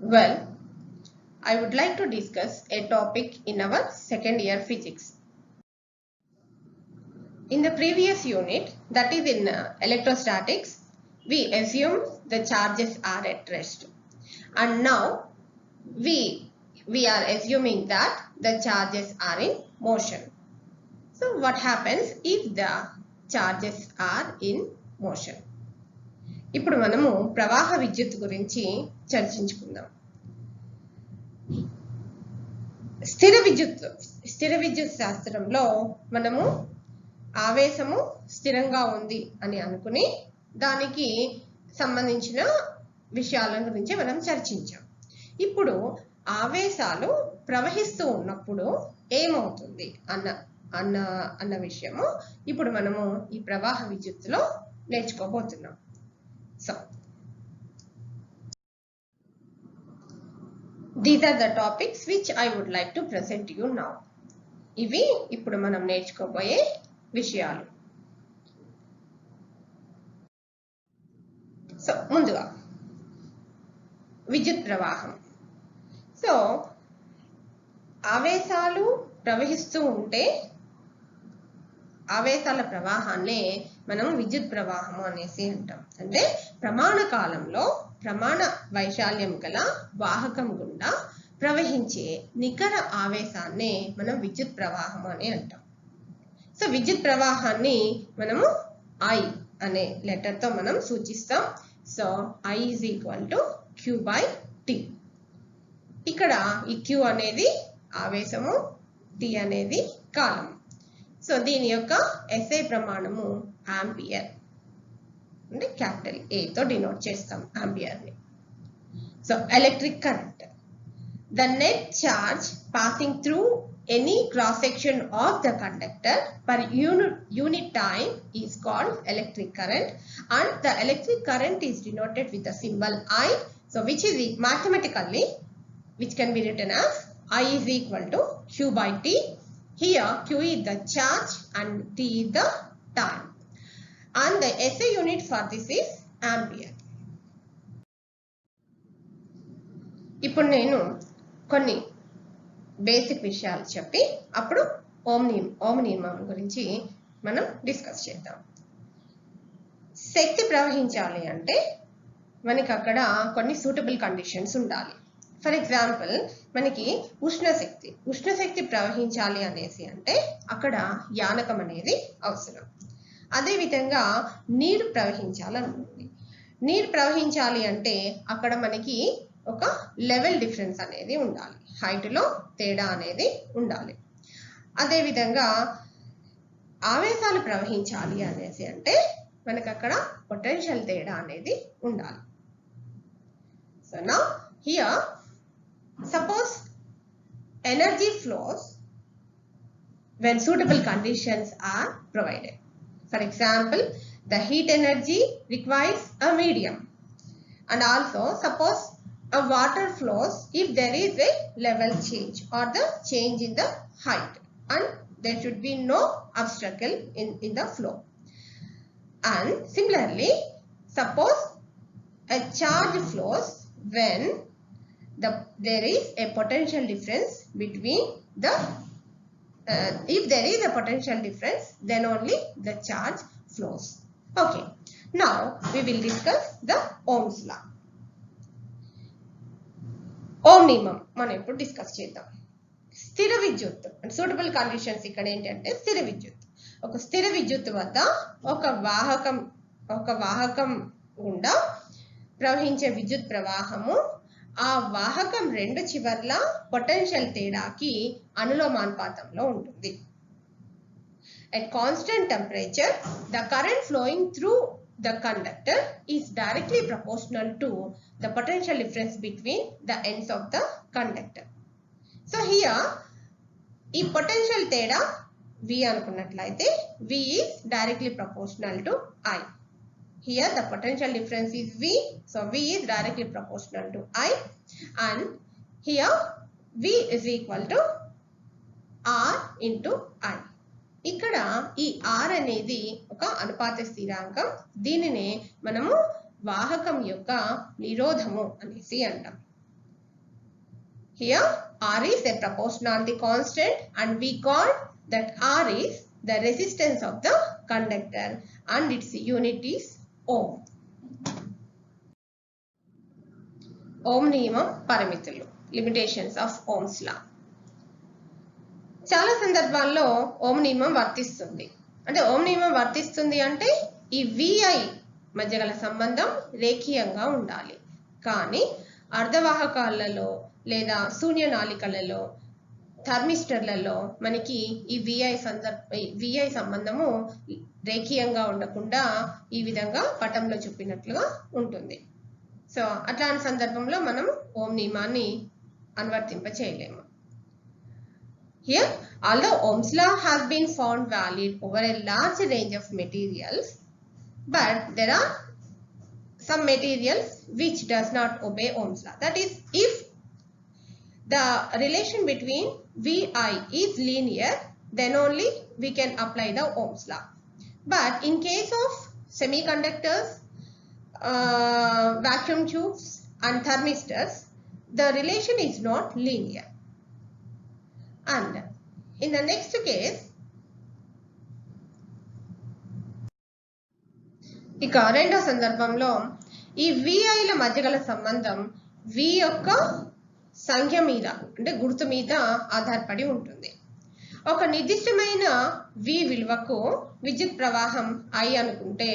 Well, I would like to discuss a topic in our second year physics. In the previous unit, that is in electrostatics, we assumed the charges are at rest. And now we are assuming that the charges are in motion. So what happens if the charges are in motion? ఇప్పుడు మనము ప్రవాహ విద్యుత్ గురించి చర్చించుకుందాం. స్థిర విద్యుత్ శాస్త్రంలో మనము ఆవేశము స్థిరంగా ఉంది అని అనుకుని దానికి సంబంధించిన విషయాల గురించి మనం చర్చించాం. ఇప్పుడు ఆవేశాలు ప్రవహిస్తూ ఉన్నప్పుడు ఏమవుతుంది అన్న విషయము ఇప్పుడు మనము ఈ ప్రవాహ విద్యుత్తులో నేర్చుకోబోతున్నాం. So these are the topics which I would like to present to you now. ఇవి ఇప్పుడు మనం నేర్చుకోబోయే విషయాలు. సో ముందుగా విద్యుత్ ప్రవాహం. సో ఆవేశాలు ప్రవహిస్తూ ఉంటే ఆవేశాల ప్రవాహాన్నే మనం విద్యుత్ ప్రవాహము అనేసి అంటాం. అంటే ప్రమాణ కాలంలో ప్రమాణ వైశాల్యం గల వాహకం గుండా ప్రవహించే నికర ఆవేశాన్నే మనం విద్యుత్ ప్రవాహం అని అంటాం. సో విద్యుత్ ప్రవాహాన్ని మనము I అనే లెటర్ తో మనం సూచిస్తాం. So I is equal to Q/T. ఇక్కడ ఈ Q అనేది ఆవేశము, T అనేది కాలం. సో దీని యొక్క SI ప్రమాణము ఆంపియర్, అంటే క్యాపిటల్ A తో డినోట్ చేస్తాం ఆంపియర్ ని. So electric current, the net charge passing through any cross section of the conductor per unit time is called electric current, and the electric current is denoted with the symbol I, so which is mathematically which can be written as I is equal to Q/T. Here Q is the charge and T is the time, and the SI unit for this is ampere. ఇప్పుడు నేను కొన్ని basic విషయాలు చెప్పి అప్పుడు ఓం నియమం గురించి మనం discuss చేద్దాం. శక్తి ప్రవహించాలి అంటే మనకి అక్కడ కొన్ని సూటబుల్ కండిషన్స్ ఉండాలి. ఫర్ ఎగ్జాంపుల్ మనకి ఉష్ణశక్తి ప్రవహించాలి అనేసి అంటే అక్కడ యానకం అనేది అవసరం. అదేవిధంగా నీరు ప్రవహించాలనుకోండి, నీరు ప్రవహించాలి అంటే అక్కడ మనకి ఒక లెవెల్ డిఫరెన్స్ అనేది ఉండాలి, హైట్ లో తేడా అనేది ఉండాలి. అదేవిధంగా ఆవేశాలు ప్రవహించాలి అనేసి అంటే మనకు అక్కడ పొటెన్షియల్ తేడా అనేది ఉండాలి. So now here suppose energy flows when suitable conditions are provided. For example, the heat energy requires a medium, and also suppose a water flows if there is a level change or the change in the height, and there should be no obstacle in the flow. And similarly, suppose a charge flows when there is a potential difference between the if there is a potential difference, then only the charge flows. Okay, now we will discuss the Ohm's law. ఓం నియమం మనం ఇప్పుడు discuss చేద్దాం. స్థిర విద్యుత్ suitable conditions ఇక్కడ ఏంటంటే స్థిర విద్యుత్, ఒక స్థిర విద్యుత్ వద్ద ఒక వాహకం గుండా ప్రవహించే విద్యుత్ ప్రవాహము ఆ వాహకం రెండు చివర్ల పొటెన్షియల్ తేడాకి అనులోమానుపాతంలో ఉంటుంది. At constant temperature, the current flowing through the conductor is directly proportional to the potential difference between the ends of the conductor. So here, ఈ పొటెన్షియల్ తేడా V అనుకున్నట్లయితే V is directly proportional to I. Here the potential difference is V, so V is directly proportional to I, and here V is equal to R into I. ఇక్కడ ఈ R అనేది ఒక అనుపాత స్థిరాంకం, దీనినే మనము వాహకం యొక్క నిరోధము అనేసి అంటాం. Here R is a proportionality constant and we call that R is the resistance of the conductor and its unit is ohm. ఓం నియమం పరిమితులు, లిమిటేషన్స్ ఆఫ్ ఓమ్స్ లా. చాలా సందర్భాల్లో ఓం నియమం వర్తిస్తుంది. అంటే ఓం నియమం వర్తిస్తుంది అంటే ఈ VI మధ్య గల సంబంధం రేఖీయంగా ఉండాలి. కానీ అర్ధవాహకాలలో లేదా శూన్య నాళికలలో థర్మిస్టర్లలో మనకి ఈ VI సంబంధము రేఖీయంగా ఉండకుండా ఈ విధంగా పటంలో చూపినట్లుగా ఉంటుంది. సో అట్లాంటి సందర్భంలో మనం ఓం నియమాన్ని అనువర్తింప చేయలేము. Here, although Ohm's law has been found valid over a large range of materials, but there are some materials which does not obey Ohm's law. That is, if the relation between VI is linear, then only we can apply the Ohm's law. But in case of semiconductors, vacuum tubes and thermistors, the relation is not linear. And in the next case, ఇక రెండో సందర్భంలో ఈ VIల మధ్య గల సంబంధం V యొక్క సంఖ్య మీద అంటే గుర్తు మీద ఆధారపడి ఉంటుంది. ఒక నిర్దిష్టమైన V విలువకు విద్యుత్ ప్రవాహం I అనుకుంటే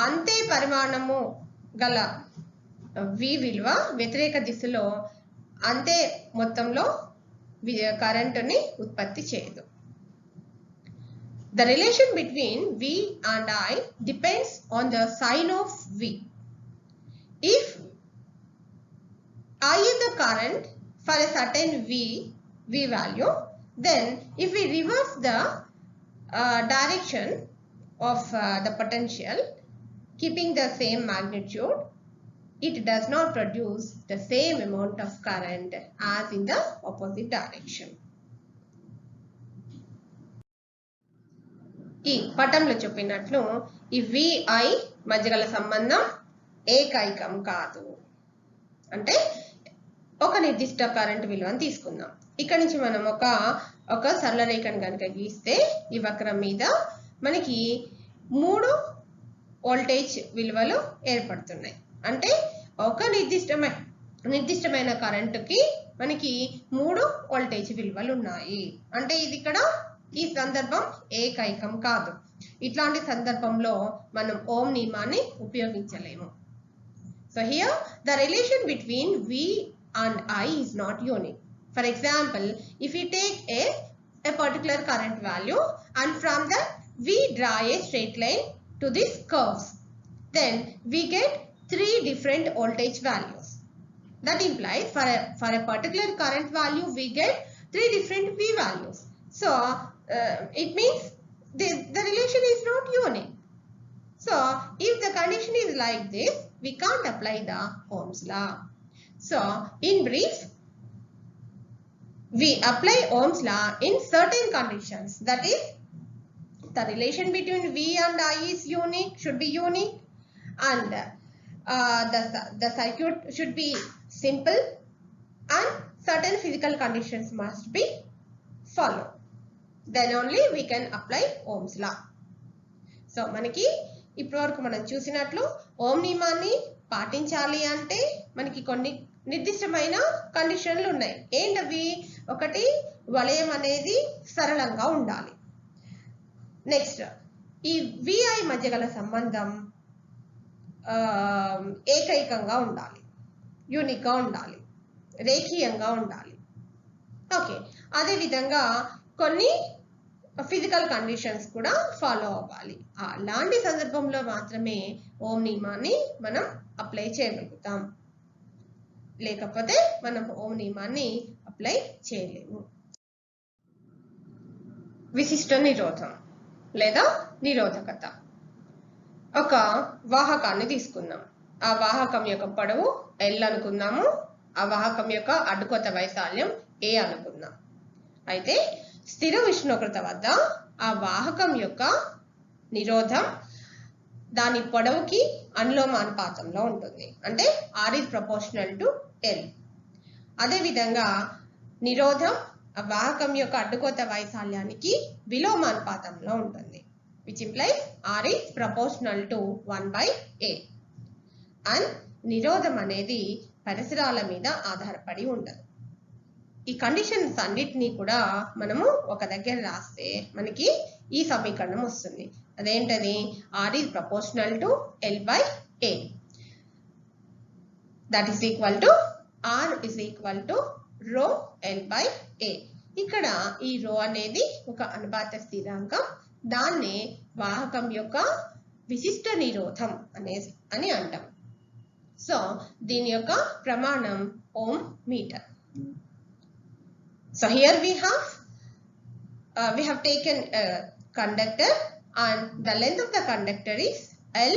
అంతే పరిమాణము గల V విలువ వ్యతిరేక దిశలో అంతే మొత్తంలో కరెంటుని ఉత్పత్తి చేయదు. The relation between V and I depends on the sign of V. If I is the current for a certain V value, then if we reverse the direction of the potential, keeping the same magnitude, it does not produce the same amount of current as in the opposite direction. ఈ పటంలో చెప్పినట్లు ఈ VI మధ్య గల సంబంధం ఏకైకం కాదు. అంటే ఒక నిర్దిష్ట కరెంట్ విలువను తీసుకుందాం. ఇక్కడ నుంచి మనం ఒక సరళ రేఖను కనుక గీస్తే ఈ వక్రం మీద మనకి 3 వోల్టేజ్ విలువలు ఏర్పడుతున్నాయి. అంటే ఒక నిర్దిష్టమైన కరెంటుకి మనకి 3 వోల్టేజ్ విలువలు ఉన్నాయి. అంటే ఇది ఇక్కడ ఈ సందర్భం ఏకైకం కాదు. ఇట్లాంటి సందర్భంలో మనం ఓం నియమాన్ని ఉపయోగించలేము. So here the relation between V and I is not unique. For example, if we take a particular current value and from that we draw a straight line to this curves, then we get 3 different voltage values. That implies for a particular current value we get 3 different V values. So it means the relation is not unique. So if the condition is like this, we can't apply the Ohm's law. So in brief, we apply Ohm's law in certain conditions. That is, the relation between V and I is unique, should be unique, and the circuit should be simple, and certain physical conditions must be followed. Then only we can apply Ohm's law. So మనకి ఇప్పటివరకు మనం చూసినట్లు ఓం నియమాన్ని పాటించాలి అంటే మనకి కొన్ని నిర్దిష్టమైన కండిషన్లు ఉన్నాయి. ఏంటవి? ఒకటి, వలయం అనేది సరళంగా ఉండాలి. నెక్స్ట్, ఈ VI మధ్య గల సంబంధం ఏకైకంగా ఉండాలి, యూనిక్గా ఉండాలి, రేఖీయంగా ఉండాలి. ఓకే, అదేవిధంగా కొన్ని ఫిజికల్ కండిషన్స్ కూడా ఫాలో అవ్వాలి. అలాంటి సందర్భంలో మాత్రమే ఓం నియమాన్ని మనం అప్లై చేయగలుగుతాం. లేకపోతే మనం ఓం నియమాన్ని అప్లై చేయలేము. విశిష్ట నిరోధం లేదా నిరోధకత. ఒక వాహకాన్ని తీసుకుందాం. ఆ వాహకం యొక్క పొడవు L అనుకుందాము. ఆ వాహకం యొక్క అడ్డుకొత వైశాల్యం A అనుకుందాం. అయితే స్థిర ఉష్ణోగ్రత వద్ద ఆ వాహకం యొక్క నిరోధం దాని పొడవుకి అనులోమానుపాతంలో ఉంటుంది. అంటే R is proportional to L. అదే విధంగా నిరోధం వాహకం యొక్క అడ్డుకోత వైశాల్యానికి విలోమానుపాతంలో ఉంటుంది, which implies R is proportional to 1/A. And నిరోధం అనేది పరిసరాల మీద ఆధారపడి ఉండదు. ఈ కండిషన్స్ అన్నిటినీ కూడా మనము ఒక దగ్గర రాస్తే మనకి ఈ సమీకరణం వస్తుంది. అదేంటది? R is proportional to L/A. That is equal to R is equal to rho L/A. ఇక్కడ ఈ రో అనేది ఒక అనుపాత స్థిరాంకం, దాన్ని వాహకం యొక్క విశిష్ట నిరోధం అని అంటాం. సో దీని యొక్క ప్రమాణం ohm metre. So here we have taken a conductor and the length of the conductor is L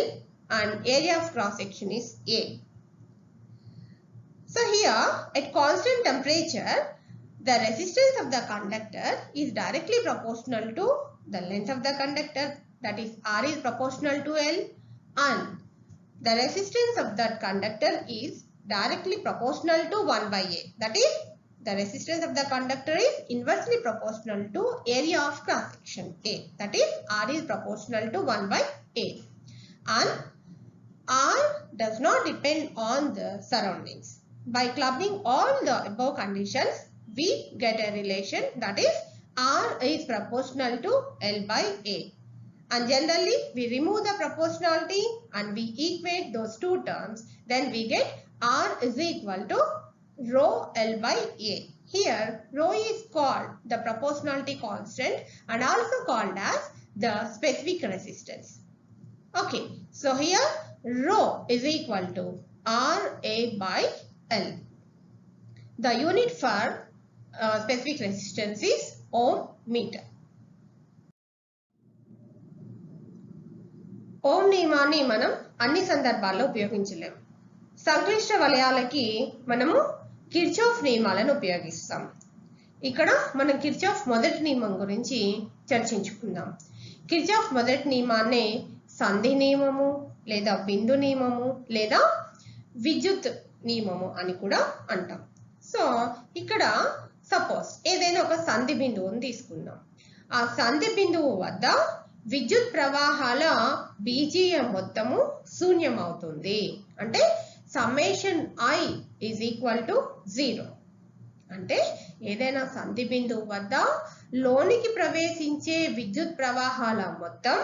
and area of cross section is A. So here at constant temperature the resistance of the conductor is directly proportional to the length of the conductor, that is R is proportional to L, and the resistance of that conductor is directly proportional to 1/A, that is the resistance of the conductor is inversely proportional to area of cross section A, that is R is proportional to 1/A, and R does not depend on the surroundings. By clubbing all the above conditions, we get a relation, that is R is proportional to L/A. And generally we remove the proportionality and we equate those two terms, then we get R is equal to rho L/A. Here rho is called the proportionality constant and also called as the specific resistance. Okay, so here rho is equal to RA/L. The unit for specific resistance is ohm meter. ఓం నియమాన్ని మనం అన్ని సందర్భాల్లో ఉపయోగించలేము. సంక్లిష్ట వలయాలకి మనము Kirchhoff నియమాలను ఉపయోగిస్తాం. ఇక్కడ మనం కిర్చాఫ్ మొదటి నియమం గురించి చర్చించుకుందాం. కిర్చాఫ్ మొదటి నియమాన్ని సంధి నియమము లేదా బిందు నియమము లేదా విద్యుత్ నియమము అని కూడా అంటాం. సో ఇక్కడ సపోజ్ ఏదైనా ఒక సంధి బిందువుని తీసుకుందాం. ఆ సంధి బిందువు వద్ద విద్యుత్ ప్రవాహాల బీజీయం మొత్తము శూన్యం అవుతుంది. అంటే summation I is equal to 0. అంటే ఏదైనా సంధి బిందువు వద్ద లోనికి ప్రవేశించే విద్యుత్ ప్రవాహాల మొత్తం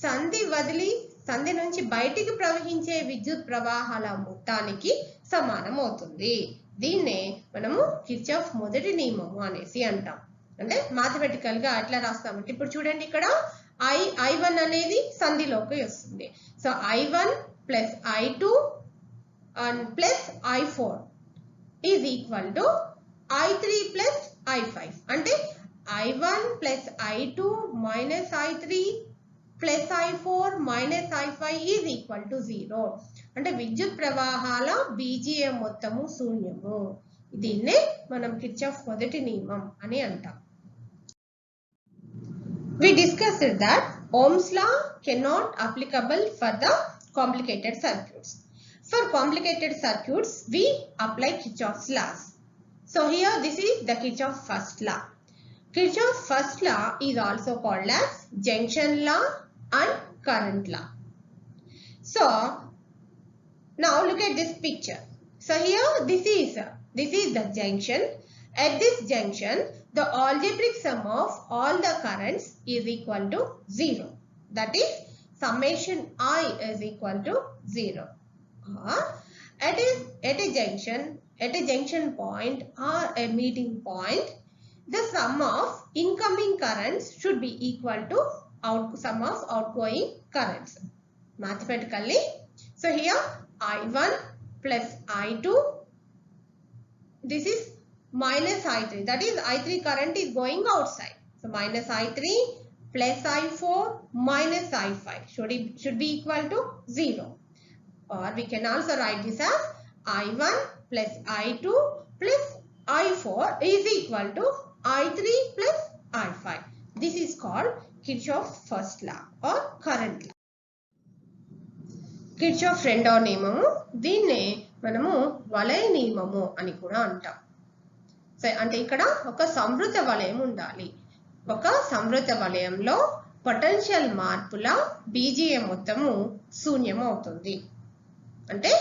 సంధి నుంచి బయటికి ప్రవహించే విద్యుత్ ప్రవాహాల మొత్తానికి సమానం అవుతుంది. దీన్నే మనము కిర్చాఫ్ మొదటి నియమము అనేసి అంటాం. అంటే మ్యాథమెటికల్ గా ఎట్లా రాస్తామంటే ఇప్పుడు చూడండి, ఇక్కడ I1 అనేది సంధిలోకి వస్తుంది. So I1 plus I2 and plus I4 is equal to I3 plus I5. అంటే I1 plus I2 minus I3 plus I4 minus I5 is equal to 0. అంటే విద్యుత్ ప్రవాహాల బీజీయం మొత్తము శూన్యము. దీన్నే మనం కిర్చాఫ్ మొదటి నియమం అని అంటాం. We discussed that Ohm's law cannot applicable for the complicated circuits. For complicated circuits, we apply Kirchhoff's laws. So here this is the Kirchhoff's first law. Kirchhoff's first law is also called as junction law and current law. So now look at this picture. So here this is the junction. At this junction, the algebraic sum of all the currents is equal to 0. That is summation I is equal to 0. Or at a junction point or a meeting point, the sum of incoming currents should be equal to sum of outgoing currents. Mathematically, so here I1 plus I2, this is minus I3, that is I3 current is going outside. So minus I3 plus I4 minus I5 should be equal to 0. Or we can also write this as I1 plus I2 plus I4 is equal to I3 plus I5. This is called Kirchhoff's first law or current law. Kirchhoff రెండవ నియమము, దీన్నే మనము వలయ నియమము అని కూడా అంటాం. So అంటే ఇక్కడ ఒక సంవృత వలయం ఉండాలి. ఒక సంవృత వలయంలో పొటెన్షియల్ మార్పుల బీజీయం మొత్తము శూన్యం అవుతుంది. అంటే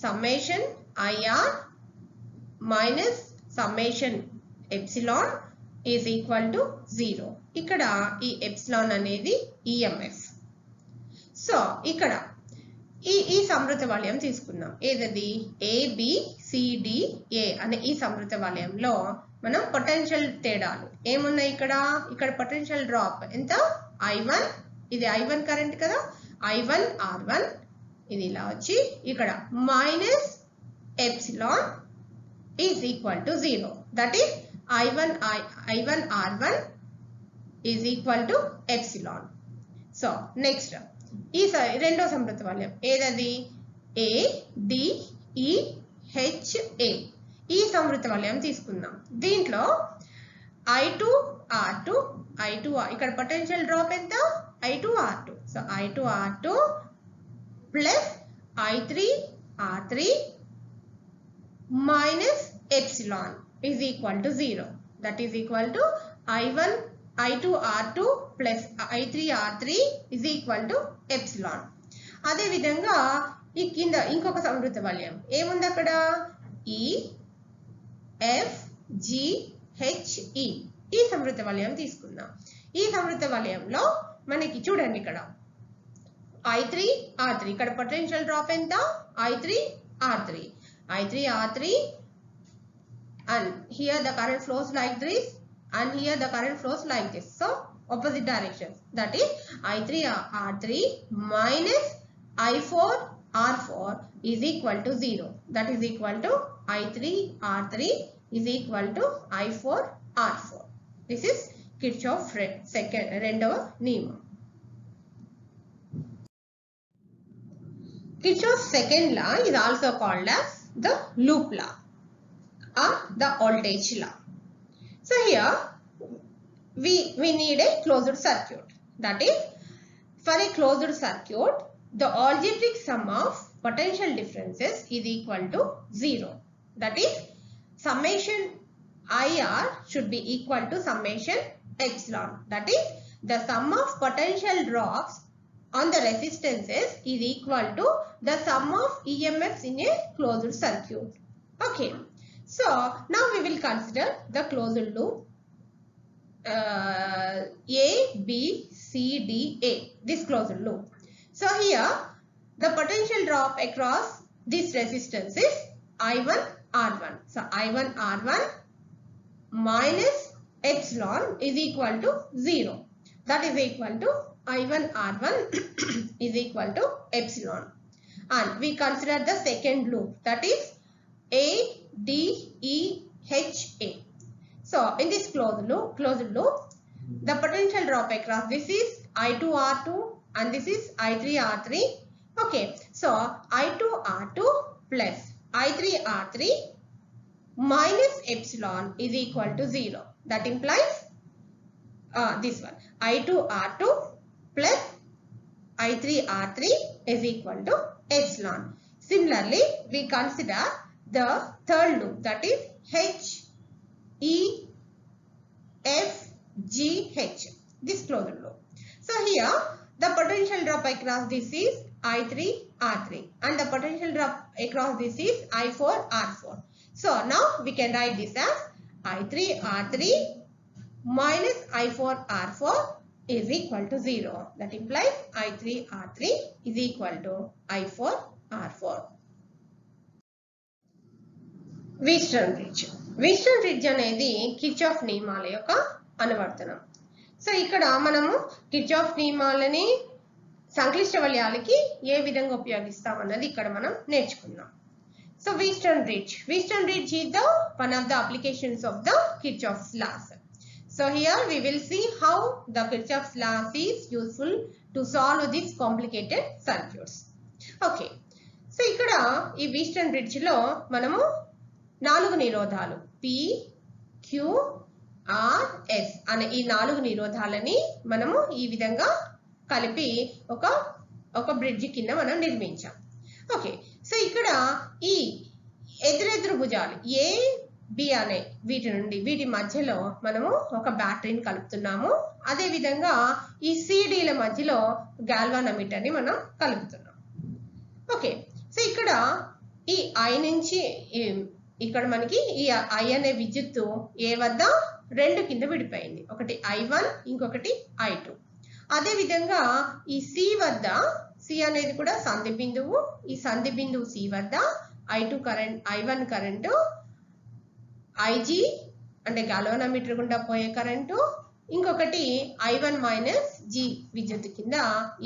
summation IR minus summation epsilon is equal to 0. ఇక్కడ ఈ ఎప్సిలాన్ అనేది ఈఎంఎఫ్. సో ఇక్కడ ఈ సంవృత వలయం తీసుకుందాం. ఏదది ABCDA అనే ఈ సంవృత వలయంలో మనం పొటెన్షియల్ తేడాలు ఏమున్నాయి? ఇక్కడ పొటెన్షియల్ డ్రాప్ ఎంత? I1, ఇది I1 కరెంట్ కదా, I1 R1 ఇది ఇలా వచ్చి ఇక్కడ minus epsilon is equal to 0. That is I1 R1 is equal to epsilon. So next ఈ రెండో సంవృత వలయం ఏదది? ADEHA ఈ సంవృత వలయం తీసుకుందాం. దీంట్లో I2 R2 ఇక్కడ పొటెన్షియల్ డ్రాప్ ఎంత? I2 R2. So I2 R2 plus I3 R3 minus epsilon is equal to 0. That is equal to I2 R2 plus I3 R3 is equal to epsilon. అదే విధంగా ఈ కింద ఇంకొక సంవృత వలయం ఏముంది? అక్కడ EFGHE ఈ సంవృత వలయం తీసుకుందాం. ఈ సంవృత వలయంలో మనకి చూడండి ఇక్కడ I3 R3 ఇక్కడ పొటెన్షియల్ డ్రాప్ ఎంత? I3 R3 and here the current flows like this and here the current flows like this. So opposite directions. That is I3 R3 minus I4 R4 is equal to 0. That is equal to I3 R3 is equal to I4 R4. This is Kirchhoff రెండవ నియమం. Kirchhoff's second law is also called as the loop law or the voltage law. So here we need a closed circuit. That is, for a closed circuit, the algebraic sum of potential differences is equal to 0. That is, summation IR should be equal to summation epsilon. That is, the sum of potential drops on the resistances is equal to the sum of EMFs in a closed circuit. Okay. So now we will consider the closed loop ABCDA, this closed loop. So here the potential drop across this resistance is I1 R1. So I1 R1 minus epsilon is equal to 0. That is equal to I1 R1 is equal to epsilon. And we consider the second loop, that is ADEHA. So in this closed loop, the potential drop across this is I2 R2 and this is I3 R3. Okay, so I2 R2 plus I3 R3 minus epsilon is equal to 0. That implies this one, I2 R2 plus I3 R3 is equal to epsilon. Similarly, we consider the third loop, that is HEFGH, this closed loop. So here the potential drop across this is I3 R3 and the potential drop across this is I4 R4. So now we can write this as I3 R3 minus I4 R4 is equal to 0. That implies I3 R3 is equal to I4 R4. Wheatstone bridge అనేది Kirchhoff నియమాల యొక్క అనువర్తనం. So ఇక్కడ మనము Kirchhoff నియమాలని సంక్లిష్ట వలయాలకి ఏ విధంగా ఉపయోగిస్తామన్నది ఇక్కడ మనం నేర్చుకుందాం. So Wheatstone bridge is the one of the applications of the Kirchhoff's laws. So here we will see how the Kirchhoff's laws is useful to solve these complicated circuits. Okay. So ఇక్కడ ఈ Wheatstone bridge లో మనము 4 నిరోధాలు P, Q, R, S అనే ఈ 4 నిరోధాలని మనము ఈ విధంగా కలిపి ఒక బ్రిడ్జ్ కింద మనం నిర్మించాం. ఓకే, సో ఇక్కడ ఈ త్రిభుజాలు ఏ బి అనే వీటి మధ్యలో మనము ఒక బ్యాటరీని కలుపుతున్నాము. అదే విధంగా ఈ సిడిల మధ్యలో గాల్వానోమీటర్ ని మనం కలుపుతున్నాం. ఓకే, సో ఇక్కడ ఈ ఐ నుంచి ఇక్కడ మనకి ఈ ఐ అనే విద్యుత్తు ఏ వద్ద 2 కింద విడిపోయింది. ఒకటి I1 ఇంకొకటి I2. అదే విధంగా ఈ సి వద్ద, సి అనేది కూడా సంధి బిందువు, ఈ సంధి బిందువు సి వద్ద I1 కరెంటు IG అంటే గాల్వానోమీటర్ గుండా పోయే కరెంటు, ఇంకొకటి I1 మైనస్ G విద్యుత్ కింద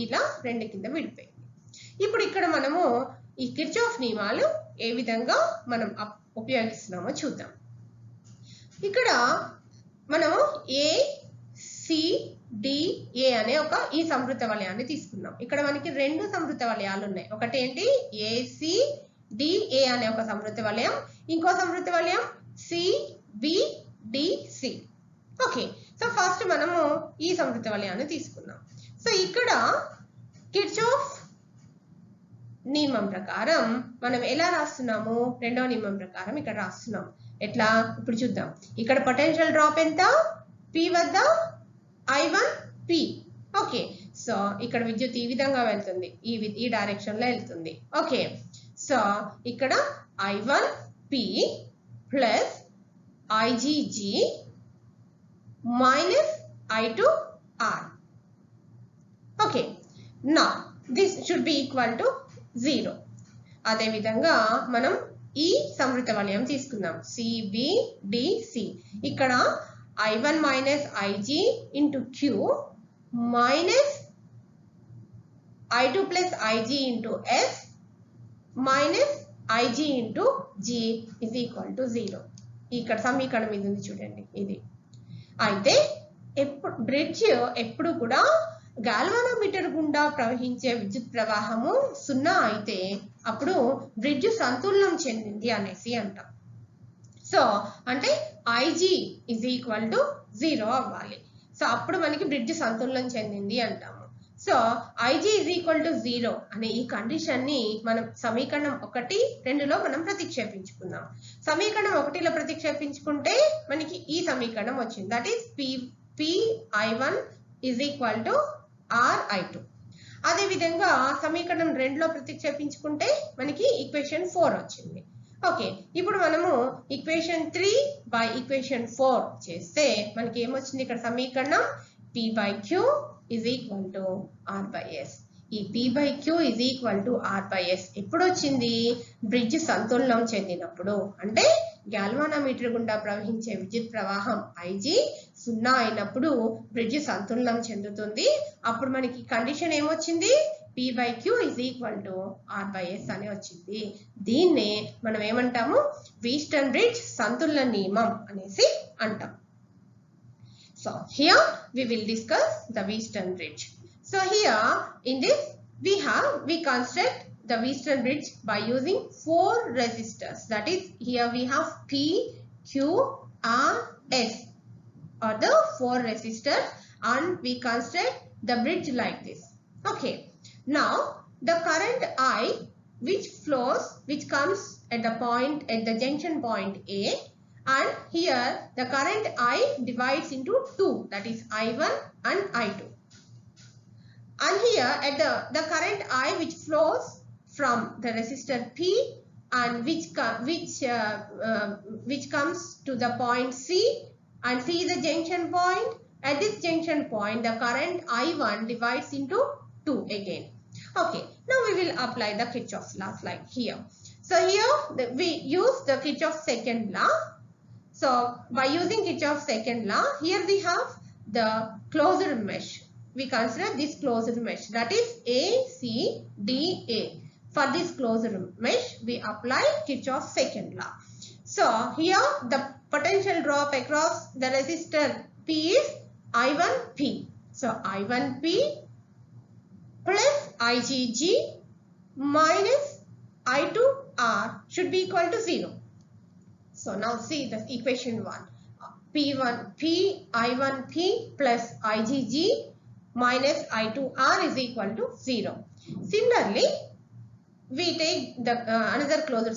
ఇలా 2 కింద విడిపోయింది. ఇప్పుడు ఇక్కడ మనము ఈ కిర్చాఫ్ నియమాలు ఏ విధంగా మనం ఉపయోగిస్తున్నామో చూద్దాం. ఇక్కడ మనము ACDA అనే ఈ సంవృత వలయాన్ని తీసుకున్నాం. ఇక్కడ మనకి 2 సంవృత వలయాలు ఉన్నాయి. ఒకటి ఏంటి ACDA అనే ఒక సంవృత వలయం, ఇంకో సంవృత వలయం CBDC. ఓకే, సో ఫస్ట్ మనము ఈ సంవృత వలయాన్ని తీసుకున్నాం. సో ఇక్కడ కిర్చాఫ్ నియమం ప్రకారం మనం ఎలా రాస్తున్నాము? రెండవ నియమం ప్రకారం ఇక్కడ రాస్తున్నాం. ఎట్లా? ఇప్పుడు చూద్దాం. ఇక్కడ పొటెన్షియల్ డ్రాప్ ఎంత? P వద్ద I1P. ఓకే, సో ఇక్కడ విద్యుత్ ఈ విధంగా వెళ్తుంది, ఈ డైరెక్షన్ లో వెళ్తుంది. ఓకే, సో ఇక్కడ I1P plus IgG minus I2R. Okay, నా this should be equal to 0. అదే విధంగా మనం ఈ సంవృత వలయం తీసుకుందాం CBDC. ఇక్కడ I1 minus IG into Q minus I2 plus IG into S minus IG into G is equal to 0. ఇక్కడ సమీకరణం ఇది ఉంది చూడండి, ఇది. అయితే బ్రిడ్జ్ ఎప్పుడు కూడా గాల్వానోమీటర్ గుండా ప్రవహించే విద్యుత్ ప్రవాహము 0 అయితే అప్పుడు బ్రిడ్జ్ సంతులనం చెందింది అనేసి అంటాం. సో అంటే IG ఇజ్ ఈక్వల్ టు 0 అవ్వాలి. సో అప్పుడు మనకి బ్రిడ్జ్ సంతులనం చెందింది అంటాము. So IG is equal to 0 అనే ఈ కండిషన్ ని మనం సమీకరణం 1, 2లో మనం ప్రతిక్షేపించుకుందాం. సమీకరణం 1లో ప్రతిక్షేపించుకుంటే మనకి ఈ సమీకరణం వచ్చింది. That is PI1 is equal to RI2. అదే విధంగా సమీకరణం 2లో ప్రతిక్షేపించుకుంటే మనకి ఈక్వేషన్ 4 వచ్చింది. ఓకే, ఇప్పుడు మనము ఈక్వేషన్ 3 బై ఈక్వేషన్ 4 చేస్తే మనకి ఏమొచ్చింది? ఇక్కడ సమీకరణం P/Q is equal to R/S. ఈ P/Q is equal to R/S ఎప్పుడు వచ్చింది? బ్రిడ్జ్ సంతులనం చెందినప్పుడు. అంటే గాల్వానోమీటర్ గుండా ప్రవహించే విద్యుత్ ప్రవాహం IG 0 అయినప్పుడు బ్రిడ్జ్ సంతులనం చెందుతుంది. అప్పుడు మనకి కండిషన్ ఏమొచ్చింది? P/Q is equal to R/S అని వచ్చింది. దీన్నే మనం ఏమంటాము? వీస్టన్ బ్రిడ్జ్ సంతులన నియమం అనేసి అంటాం. So here we will discuss the Wheatstone bridge. So here in this we construct the Wheatstone bridge by using 4 resistors. That is, here we have P, Q, R, S or the 4 resistors, and we construct the bridge like this. Okay, now the current I which comes at the junction point A, and here the current I divides into 2, that is I1 and I2. And here at the current I which flows from the resistor P and which comes to the point C, and C is the junction point. At this junction point the current I1 divides into 2 again. Okay, now we will apply the Kirchhoff's law like here. So here we use the Kirchhoff's second law. So by using Kirchhoff's second law, here we have the closed mesh. We consider this closed mesh, that is ACDA. For this closed mesh, we apply Kirchhoff's second law. So here the potential drop across the resistor P is I1P. So I1P plus IgG minus I2R should be equal to 0. So now see the equation 1. I1P plus IgG minus I2R is equal to 0. Similarly, we take the another closed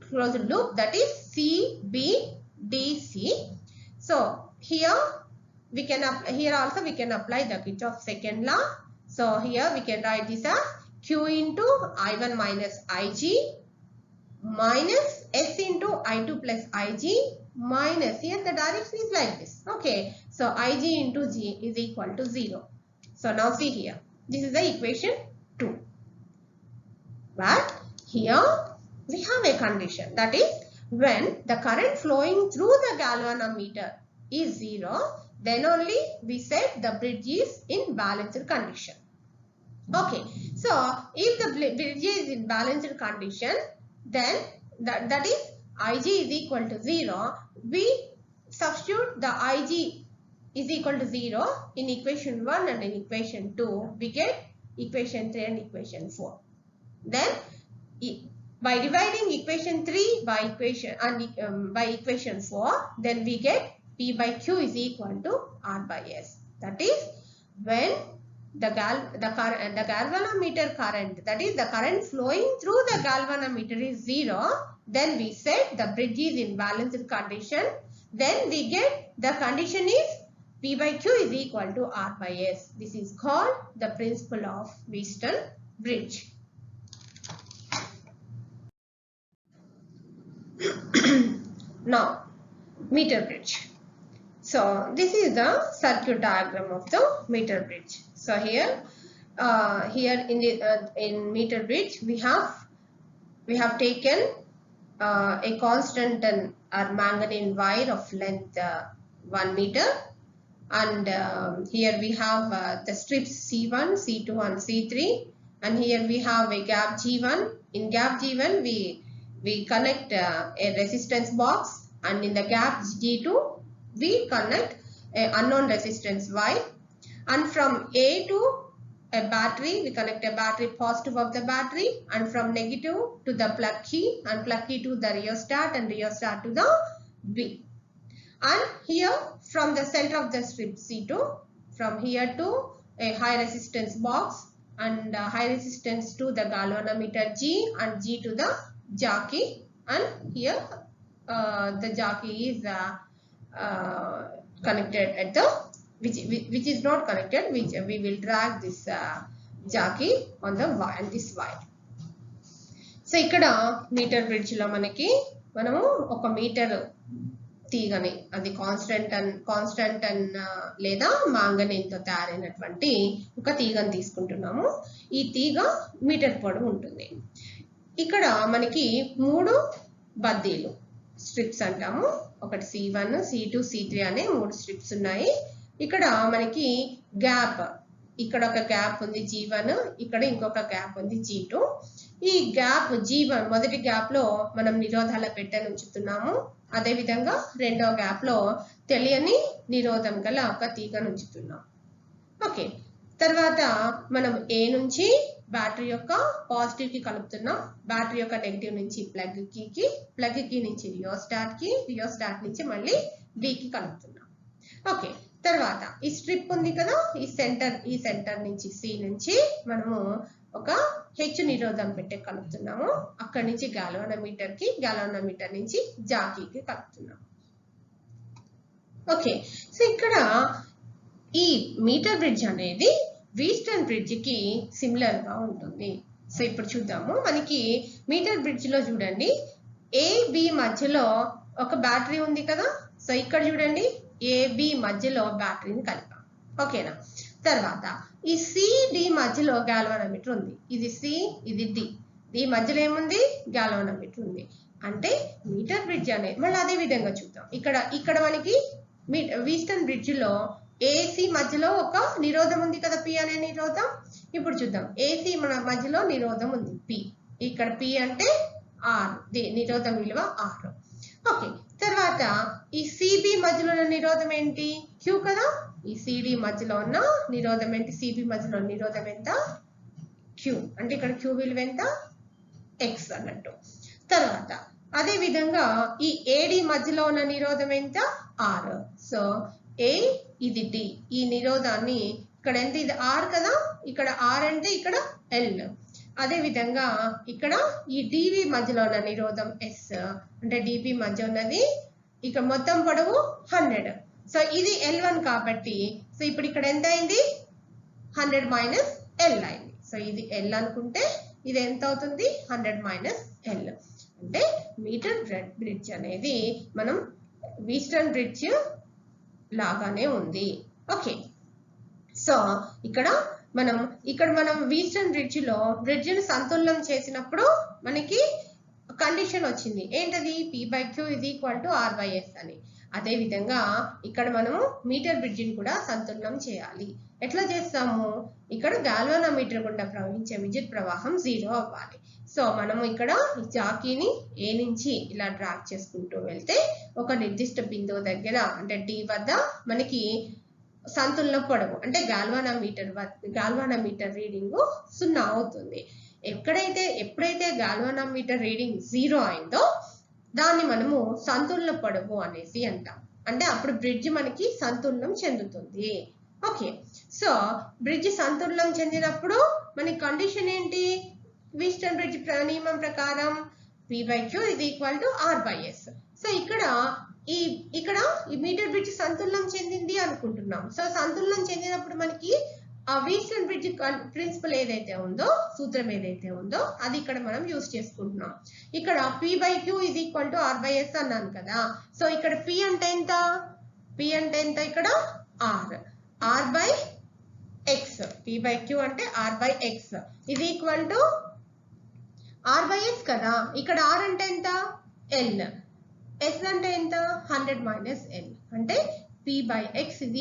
closed loop, that is CBDC. So here we can here also we can apply the Kirchhoff's second law. So here we can write this as Q into I1 minus Ig minus S into I2 plus Ig minus, here the direction is like this. Okay, so Ig into G is equal to 0. So now see here, this is the equation 2. But here we have a condition, that is when the current flowing through the galvanometer is 0, then only we said the bridge is in balanced condition. Okay, so if the bridge is in balanced condition, then that is Ig is equal to 0. We substitute the Ig is equal to 0 in equation 1 and in equation 2. We get equation 3 and equation 4. Then by dividing equation 3 by equation 4, then we get P by Q is equal to R by S. That is when the galvanometer current, that is the current flowing through the galvanometer is 0, then we said the bridge is in balanced condition. Then we get the condition is P by Q is equal to R by S. This is called the principle of Wheatstone bridge. Now, meter bridge. So this is the circuit diagram of the meter bridge. So here in meter bridge we have taken a constant or manganese wire of length 1 meter, and here we have the strips C1, C2 and C3, and here we have a gap G1. In gap G1 we connect a resistance box, and in the gap G2 we connect an unknown resistance Y, and from A to a battery we connect a battery positive of the battery, and from negative to the plug key, and plug key to the rheostat, and rheostat to the B. And here from the center of the strip C2, from here to a high resistance box, and high resistance to the galvanometer G, and G to the jockey, and here the jockey is connected at the which is not connected, which we will drag this jockey on the wire, this wire. So ikkada meter bridge lo manamu oka meter తీగని, అది constant లేదా manganese తో తయారైనటువంటి ఒక తీగని తీసుకుంటున్నాము. ఈ తీగ మీటర్ పొడవు ఉంటుంది. ఇక్కడ మనకి 3 బద్దీలు స్ట్రిప్స్ అంటాము. ఒకటి C1, C2, C3 అనే 3 స్ట్రిప్స్ ఉన్నాయి. ఇక్కడ మనకి గ్యాప్, ఇక్కడ ఒక గ్యాప్ ఉంది G1, ఇక్కడ ఇంకొక గ్యాప్ ఉంది G2. ఈ గ్యాప్ G1 మొదటి గ్యాప్ లో మనం నిరోధాల పెట్టెను ఉంచుతున్నాము. అదే విధంగా రెండో గ్యాప్ లో తెలియని నిరోధం గల ఒక తీగను ఉంచుతున్నాం. ఓకే, తర్వాత మనం A నుంచి బ్యాటరీ యొక్క పాజిటివ్ కి కలుపుతున్నాం, బ్యాటరీ యొక్క నెగటివ్ నుంచి ప్లగ్ కీ నుంచి రియోస్టాట్ నుంచి మళ్ళీ B కి కలుపుతున్నాం. ఓకే, తర్వాత ఈ స్ట్రిప్ ఉంది కదా, ఈ సెంటర్ నుంచి C నుంచి మనము ఒక H నిరోధం పెట్టే కలుపుతున్నాము. అక్కడి నుంచి గాల్వానోమీటర్ నుంచి జాకీకి కలుపుతున్నాము. ఓకే, సో ఇక్కడ ఈ మీటర్ బ్రిడ్జ్ అనేది వీస్టన్ బ్రిడ్జ్ కి సిమిలర్ గా ఉంటుంది. సో ఇప్పుడు చూద్దాము. మనకి మీటర్ బ్రిడ్జ్ లో చూడండి, AB మధ్యలో ఒక బ్యాటరీ ఉంది కదా. సో ఇక్కడ చూడండి, AB మధ్యలో బ్యాటరీని కలిపాం. ఓకేనా, తర్వాత ఈ CD మధ్యలో గాల్వానోమీటర్ ఉంది. ఇది C, ఇది D. ఈ మధ్యలో ఏముంది? గాల్వానోమీటర్ ఉంది. అంటే మీటర్ బ్రిడ్జ్ అనేది మళ్ళీ అదే విధంగా చూద్దాం. ఇక్కడ మనకి వీస్టన్ బ్రిడ్జ్ లో AC మధ్యలో ఒక నిరోధం ఉంది కదా, P అనే నిరోధం. ఇప్పుడు చూద్దాం, AC మన మధ్యలో నిరోధం ఉంది P. ఇక్కడ P అంటే R, నిరోధం విలువ R. ఓకే, తర్వాత ఈ CB మధ్యలో ఉన్న నిరోధం ఏంటి? Q కదా. ఈ CD మధ్యలో ఉన్న నిరోధం ఏంటి? CB మధ్యలో నిరోధం ఎంత? Q. అంటే ఇక్కడ Q విలువ ఎంత? X అన్నట్టు. తర్వాత అదే విధంగా ఈ AD మధ్యలో ఉన్న నిరోధం ఎంత? R. సో A, ఇది D. ఈ నిరోధాన్ని ఇక్కడ ఎంత? ఇది R కదా, ఇక్కడ R అంటే ఇక్కడ L. అదే విధంగా ఇక్కడ ఈ డివి మధ్యలో ఉన్న నిరోధం ఎస్ అంటే డిపి మధ్య ఉన్నది ఇక్కడ మొత్తం పొడవు 100. సో ఇది L1 కాబట్టి సో ఇప్పుడు ఇక్కడ ఎంత అయింది 100 మైనస్ L అయింది. సో ఇది L అనుకుంటే ఇది ఎంత అవుతుంది 100 మైనస్ L. అంటే మీటర్ బ్రిడ్జ్ అనేది మనం వీస్టన్ బ్రిడ్జ్ లాగానే ఉంది. ఓకే, సో ఇక్కడ మనం వీస్టన్ బ్రిడ్జ్ లో బ్రిడ్జ్ ని సంతులనం చేసినప్పుడు మనకి కండిషన్ వచ్చింది ఏంటది P/Q = R/S అని. అదే విధంగా ఇక్కడ మనము మీటర్ బ్రిడ్జ్ ని కూడా సంతులనం చేయాలి. ఎట్లా చేస్తాము, ఇక్కడ గాల్వానోమీటర్ గుండా ప్రవహించే విద్యుత్ ప్రవాహం 0 అవ్వాలి. సో మనము ఇక్కడ ఈ జాకీని A నుంచి ఇలా డ్రాగ్ చేసుకుంటూ వెళ్తే ఒక నిర్దిష్ట బిందువు దగ్గర అంటే D వద్ద మనకి సంతులన పొడవు అంటే గాల్వానోమీటర్ రీడింగ్ 0 అవుతుంది. ఎప్పుడైతే గాల్వానోమీటర్ రీడింగ్ 0 అయిందో దాన్ని మనము సంతులన పొడవు అనేసి అంటాం. అంటే అప్పుడు బ్రిడ్జ్ మనకి సంతులనం చెందుతుంది. ఓకే, సో బ్రిడ్జ్ సంతులనం చెందినప్పుడు మనకి కండిషన్ ఏంటి, వీస్టన్ బ్రిడ్జ్ నియమం ప్రకారం P/Q = R/S. సో ఇక్కడ ఈ మీటర్ బ్రిడ్జ్ సంతులనం చెందింది అనుకుంటున్నాం. సో సంతులనం చెందినప్పుడు మనకి ఆ వీస్టన్ బ్రిడ్జ్ ప్రిన్సిపల్ ఏదైతే ఉందో, సూత్రం ఏదైతే ఉందో అది ఇక్కడ మనం యూజ్ చేసుకుంటున్నాం. ఇక్కడ P/Q = R/S అన్నాను కదా. సో ఇక్కడ P అంటే ఎంత ఇక్కడ R/X. P/Q అంటే R/X = R/S కదా. ఇక్కడ R అంటే ఎంత L, S అంటే ఎంత 100 మైనస్ L. అంటే P/X =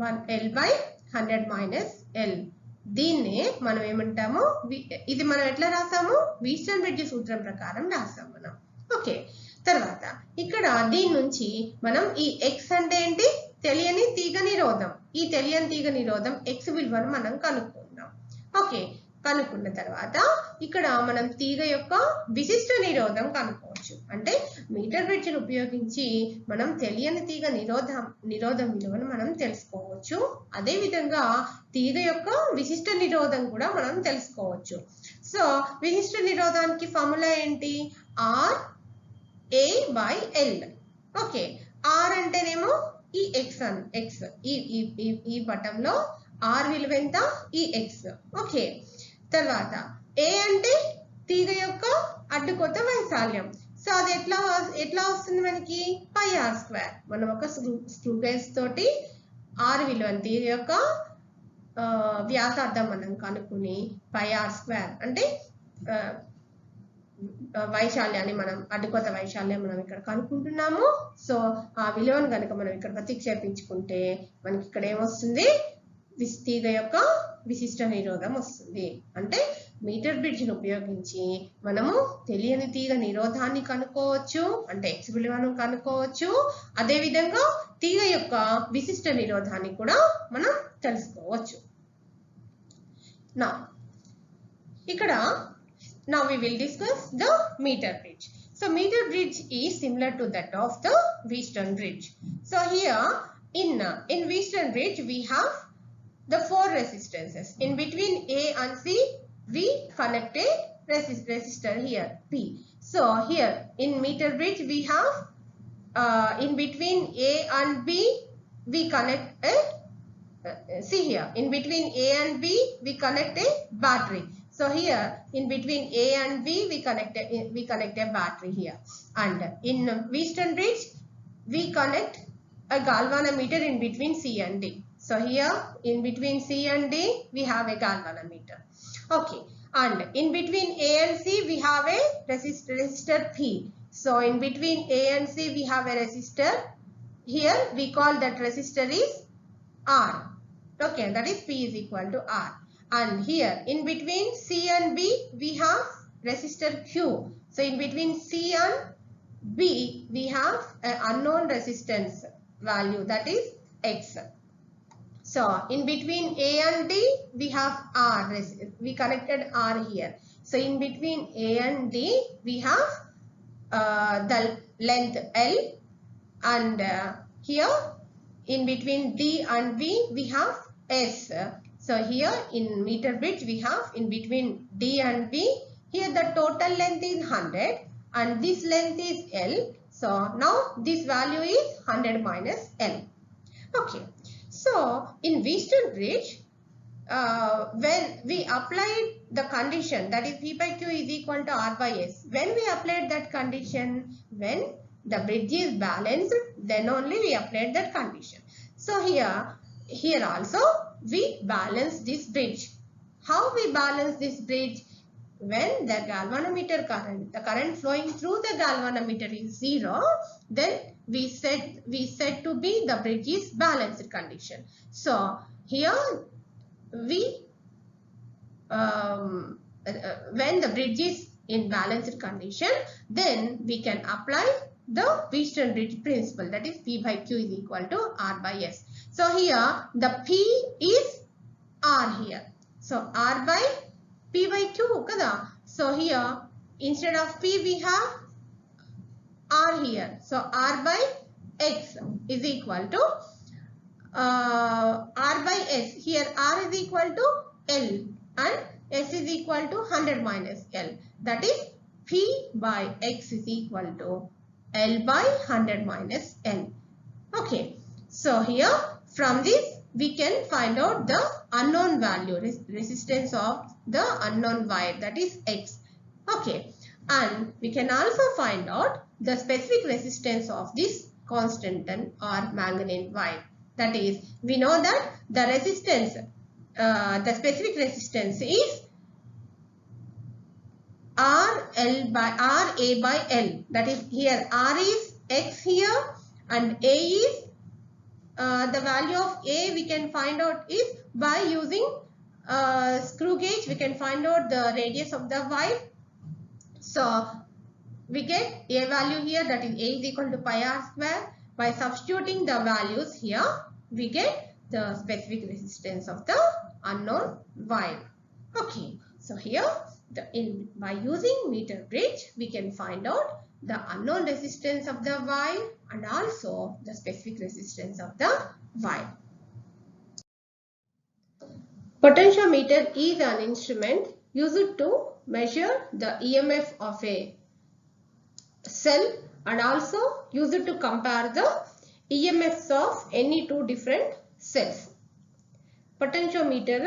1L/100 మైనస్ L. దీన్నే మనం ఏమంటాము, ఇది మనం ఎట్లా రాసాము, వీస్టన్ బ్రిడ్జ్ సూత్రం ప్రకారం రాసాం మనం. ఓకే, తర్వాత ఇక్కడ దీని నుంచి మనం ఈ X అంటే ఏంటి, తెలియని తీగ నిరోధం. ఈ తెలియని తీగ నిరోధం X విలువను మనం కనుక్కుందాం. ఓకే, కనుక్కున్న తర్వాత ఇక్కడ మనం తీగ యొక్క విశిష్ట నిరోధం కనుక్కోవచ్చు. అంటే మీటర్ బ్రిడ్జ్ ని ఉపయోగించి మనం తెలియని తీగ నిరోధం విలువను మనం తెలుసుకోవచ్చు. అదే విధంగా తీగ యొక్క విశిష్ట నిరోధం కూడా మనం తెలుసుకోవచ్చు. సో విశిష్ట నిరోధానికి ఫార్ములా ఏంటి, RA/L. ఓకే, R అంటేనేమో ఈ X ఈ పటంలో R విలువ ఎంత, ఈ X. ఓకే, తర్వాత A అంటే తీగ యొక్క అడ్డుకొత్త వైశాల్యం. సో అది ఎట్లా వస్తుంది మనకి πr². మనం ఒక స్క్రూ గేజ్ తోటి R విలువని తీగ యొక్క వ్యాసార్థం మనం కనుక్కుని πr² అంటే వైశాల్యాన్ని మనం అడ్డుకొత్త వైశాల్యం మనం ఇక్కడ కనుక్కుంటున్నాము. సో ఆ విలువను కనుక మనం ఇక్కడ ప్రతిక్షేపించుకుంటే మనకి ఇక్కడ ఏమొస్తుంది, తీగ యొక్క విశిష్ట నిరోధం వస్తుంది. అంటే మీటర్ బ్రిడ్జ్ ని ఉపయోగించి మనము తెలియని తీగ నిరోధాన్ని కనుక్కోవచ్చు, అంటే X విలువను కనుక్కోవచ్చు. అదే విధంగా తీగ యొక్క విశిష్ట నిరోధాన్ని కూడా మనం తెలుసుకోవచ్చు. Now we will discuss the meter bridge. So meter bridge is similar to that of the Wheatstone bridge. So here in Wheatstone bridge we have the 4 resistances. In between A and C we connect a resistor here P. So here in meter bridge we have in between A and B we connect a see here in between A and B we connect a battery. So here in between A and B we connect a battery here. And in Wheatstone bridge we connect a galvanometer in between C and D. So here in between C and D we have a galvanometer. Okay, and in between A and C we have a resistor P. So in between A and C we have a resistor. Here we call that resistor is R. Okay, that is P = R. And here in between C and B we have resistor Q. So in between C and B we have an unknown resistance value, that is X. So in between A and D we have R, we connected R here. So in between A and D we have the length L, and here in between D and V we have S. So here in meter bridge we have in between D and B, here the total length is 100 and this length is L. So now this value is 100 minus L. Okay. So in Wheatstone bridge, when we applied the condition that is P by Q is equal to R by S, when we applied that condition, when the bridge is balanced, then only we applied that condition. So here also we balance this bridge. How we balance this bridge? When the galvanometer current, the current flowing through the galvanometer is 0, then we said to be the bridge is balanced condition. So here we when the bridge is in balanced condition, then we can apply the Wheatstone bridge principle, that is P by Q is equal to R by S. So here the P is R here. So R by P by Q kada. So here instead of P we have R here. So R by X is equal to R by S. Here R is equal to L and S is equal to 100 minus L. That is P by X is equal to L by 100 minus L. Okay. So here from this we can find out the unknown value, resistance of the unknown wire, that is X. Okay. And we can also find out the specific resistance of this constant or manganese wire. That is, we know that the resistance, the specific resistance is RA by L. That is, here R is X here and A is the value of A we can find out is by using screw gauge. We can find out the radius of the wire. So we get A value here, that is A is equal to pi R square. By substituting the values here, we get the specific resistance of the unknown wire. Okay, so here by using meter bridge, we can find out the unknown resistance of the wire and also the specific resistance of the wire. Potentiometer is an instrument used to measure the EMF of a cell and also used to compare the EMFs of any two different cells. Potentiometer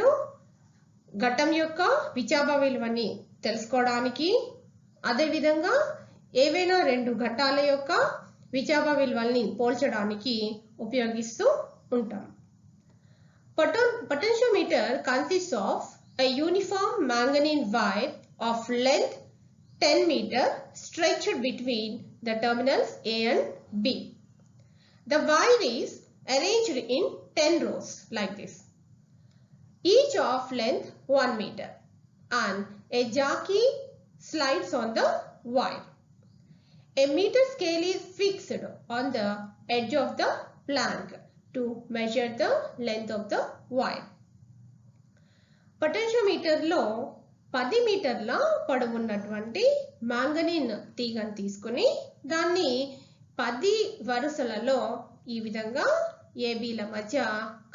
ఘటం యొక్క విచాభ విలువని తెలుసుకోవడానికి, అదే విధంగా ఏవైనా రెండు ఘటాల యొక్క విచాభ విలువల్ని పోల్చడానికి ఉపయోగిస్తూ ఉంటాం. Potentiometer consists of a uniform manganese wire of length 10 meter stretched between the terminals A and B. The wire is arranged in 10 rows like this, each of length 1 meter, and a jockey slides on the wire. A meter scale is fixed on the edge of the plank to measure the length of the wire. Potentiometer లో 10 మీటర్ల పొడవున్నటువంటి మాంగనీన్ తీగను తీసుకుని దాన్ని 10 వరుసలలో ఈ విధంగా ఏబీల మధ్య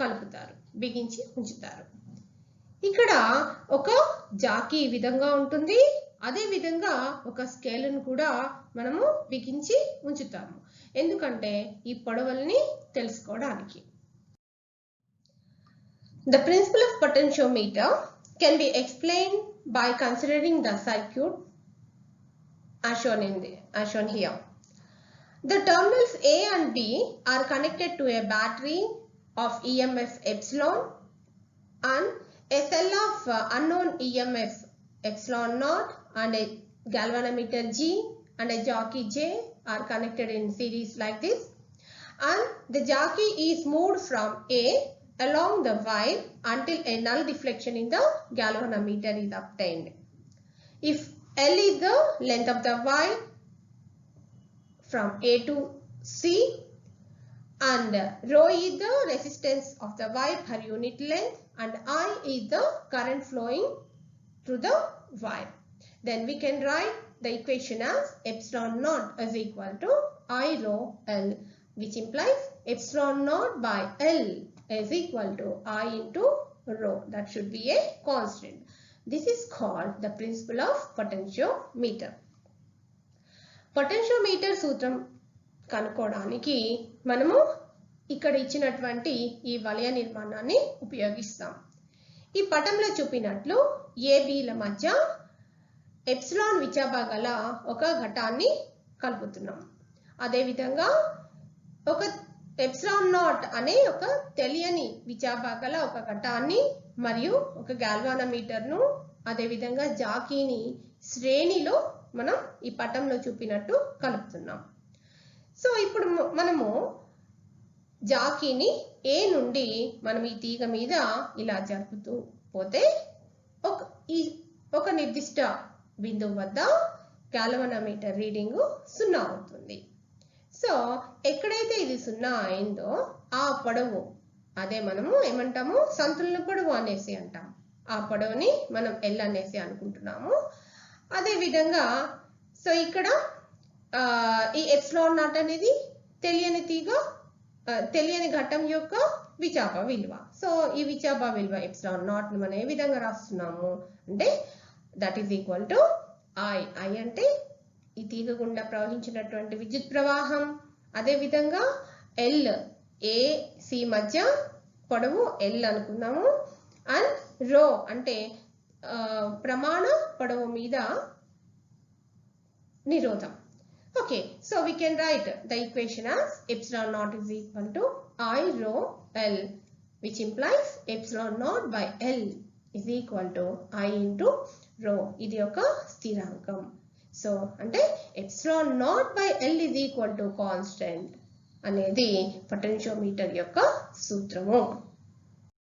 కలుపుతారు, బిగించి ఉంచుతారు. ఇక్కడ ఒక జాకీ ఈ విధంగా ఉంటుంది, అదే విధంగా ఒక స్కేలును కూడా మనము బిగించి ఉంచుతాము, ఎందుకంటే ఈ పొడవుల్ని తెలుసుకోవడానికి. The principle of potentiometer can be explained by considering the circuit as shown here. The terminals A and B are connected to a battery of EMF epsilon and a cell of unknown EMF epsilon naught and a galvanometer G and a jockey J are connected in series like this, and the jockey is moved from A along the wire until a null deflection in the galvanometer is obtained. If L is the length of the wire from A to C and rho is the resistance of the wire per unit length and I is the current flowing through the wire, then we can write the equation as epsilon naught is equal to I rho L, which implies epsilon naught by L is equal to I into rho. That should be a constant. This is called the principle of potentiometer. Potentiometer సూత్రం కనుక్కోవడానికి మనము ఇక్కడ ఇచ్చినటువంటి ఈ వలయ నిర్మాణాన్ని ఉపయోగిస్తాం. ఈ పటంలో చూపినట్లు ఏబీల మధ్య ఎప్సిలాన్ విచాబా గల ఒక ఘటాన్ని కలుపుతున్నాం. అదేవిధంగా ఒక ఎప్సిలాన్ నాట్ అనే ఒక తెలియని విచాబా గల ఒక ఘటాన్ని మరియు ఒక గాల్వానోమీటర్ను అదేవిధంగా జాకీని శ్రేణిలో మనం ఈ పటంలో చూపినట్టు కలుపుతున్నాం. సో ఇప్పుడు మనము జాకీని ఏ నుండి మనం ఈ తీగ మీద ఇలా జరుపుతూ పోతే ఒక నిర్దిష్ట బిందువు వద్ద గాల్వానోమీటర్ రీడింగ్ 0 అవుతుంది. సో ఎక్కడైతే ఇది 0 అయిందో ఆ పొడవు అదే మనము ఏమంటాము సంతులన పొడవు అనేసి అంటాం. ఆ పొడవుని మనం L అనేసి అనుకుంటున్నాము. అదే విధంగా సో ఇక్కడ ఈ ఎప్సిలాన్ నాట్ అనేది తెలియని ఘటం యొక్క విచాబా విలువ. సో ఈ విచాబా విలువ ఎప్సిలాన్ నాట్ ని మనం ఏ విధంగా రాస్తున్నాము అంటే that is equal to I. I అంటే ఈ తీగ గుండా ప్రవహించినటువంటి విద్యుత్ ప్రవాహం. అదే విధంగా L AC మధ్య పొడవు L అనుకున్నాము. అండ్ రో అంటే ప్రమాణ పొడవు మీద నిరోధం. Okay, so we can write the equation as epsilon naught is equal to I rho L, which implies epsilon naught by L is equal to I into rho. ఇది ఒక స్థిరాంకం. సో అంటే epsilon naught by L is equal to constant అనేది potentiometer యొక్క సూత్రము.